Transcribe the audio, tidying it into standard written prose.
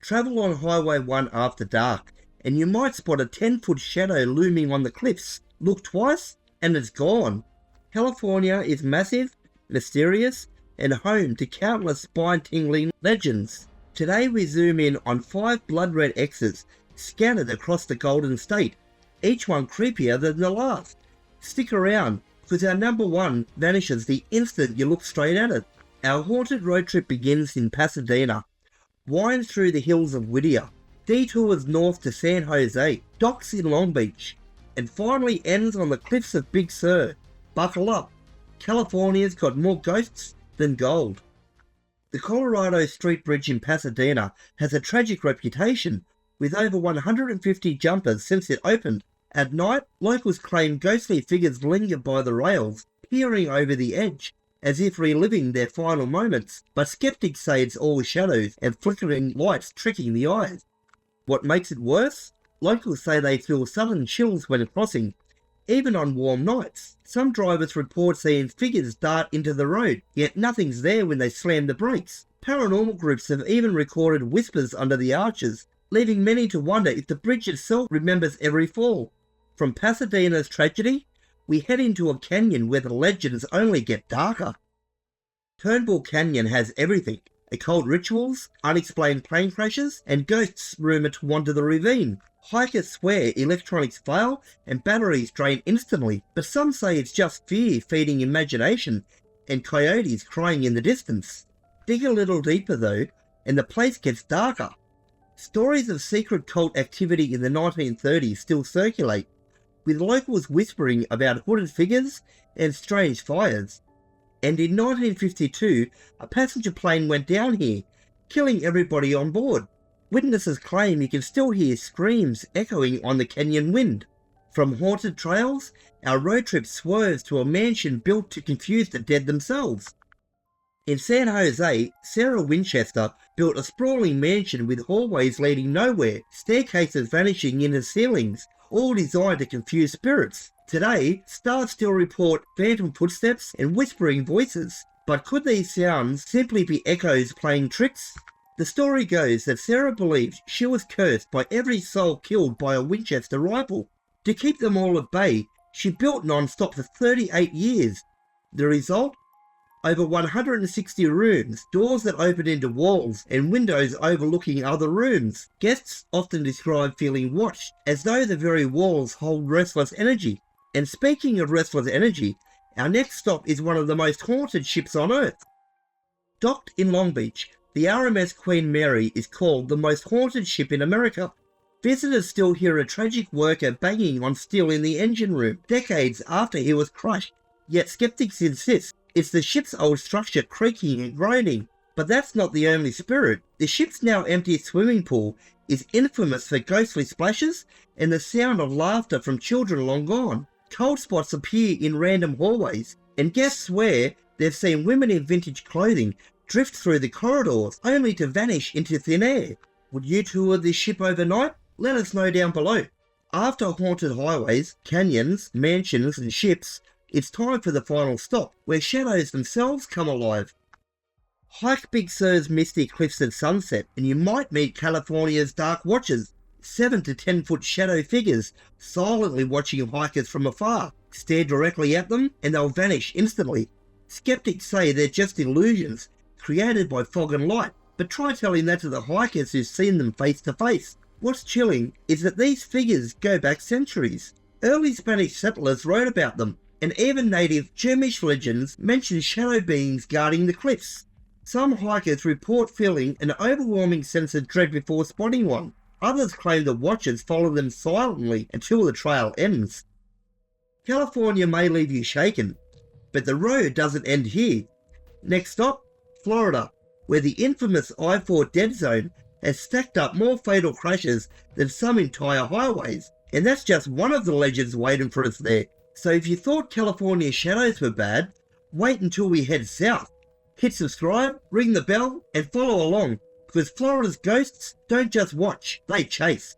Travel on Highway 1 after dark, and you might spot a 10-foot shadow looming on the cliffs. Look twice, and it's gone. California is massive, mysterious, and home to countless spine-tingling legends. Today we zoom in on 5 blood-red X's scattered across the Golden State, each one creepier than the last. Stick around, because our number 1 vanishes the instant you look straight at it. Our haunted road trip begins in Pasadena, winds through the hills of Whittier, detours north to San Jose, docks in Long Beach, and finally ends on the cliffs of Big Sur. Buckle up, California's got more ghosts than gold. The Colorado Street Bridge in Pasadena has a tragic reputation, with over 150 jumpers since it opened. At night, locals claim ghostly figures linger by the rails, peering over the edge, as if reliving their final moments, but skeptics say it's all shadows and flickering lights tricking the eyes. What makes it worse? Locals say they feel sudden chills when crossing, even on warm nights. Some drivers report seeing figures dart into the road, yet nothing's there when they slam the brakes. Paranormal groups have even recorded whispers under the arches, leaving many to wonder if the bridge itself remembers every fall. From Pasadena's tragedy, we head into a canyon where the legends only get darker. Turnbull Canyon has everything: occult rituals, unexplained plane crashes, and ghosts rumoured to wander the ravine. Hikers swear electronics fail and batteries drain instantly, but some say it's just fear feeding imagination and coyotes crying in the distance. Dig a little deeper though, and the place gets darker. Stories of secret cult activity in the 1930s still circulate, with locals whispering about hooded figures and strange fires. And in 1952, a passenger plane went down here, killing everybody on board. Witnesses claim you can still hear screams echoing on the canyon wind. From haunted trails, our road trip swerves to a mansion built to confuse the dead themselves. In San Jose, Sarah Winchester built a sprawling mansion with hallways leading nowhere, staircases vanishing into ceilings, all designed to confuse spirits. Today, staff still report phantom footsteps and whispering voices, but could these sounds simply be echoes playing tricks? The story goes that Sarah believed she was cursed by every soul killed by a Winchester rifle. To keep them all at bay, she built non-stop for 38 years. The result? Over 160 rooms, doors that open into walls, and windows overlooking other rooms. Guests often describe feeling watched, as though the very walls hold restless energy. And speaking of restless energy, our next stop is one of the most haunted ships on Earth. Docked in Long Beach, the RMS Queen Mary is called the most haunted ship in America. Visitors still hear a tragic worker banging on steel in the engine room, decades after he was crushed. Yet skeptics insist it's the ship's old structure creaking and groaning. But that's not the only spirit. The ship's now empty swimming pool is infamous for ghostly splashes and the sound of laughter from children long gone. Cold spots appear in random hallways, and guests swear they've seen women in vintage clothing drift through the corridors only to vanish into thin air. Would you tour this ship overnight? Let us know down below. After haunted highways, canyons, mansions and ships, it's time for the final stop, where shadows themselves come alive. Hike Big Sur's misty cliffs at sunset, and you might meet California's dark watchers, 7 to 10 foot shadow figures, silently watching hikers from afar. Stare directly at them, and they'll vanish instantly. Skeptics say they're just illusions, created by fog and light, but try telling that to the hikers who've seen them face to face. What's chilling is that these figures go back centuries. Early Spanish settlers wrote about them, and even native Flemish legends mention shadow beings guarding the cliffs. Some hikers report feeling an overwhelming sense of dread before spotting one. Others claim the watchers follow them silently until the trail ends. California may leave you shaken, but the road doesn't end here. Next stop, Florida, where the infamous I-4 dead zone has stacked up more fatal crashes than some entire highways. And that's just one of the legends waiting for us there. So if you thought California shadows were bad, wait until we head south. Hit subscribe, ring the bell, and follow along, because Florida's ghosts don't just watch, they chase.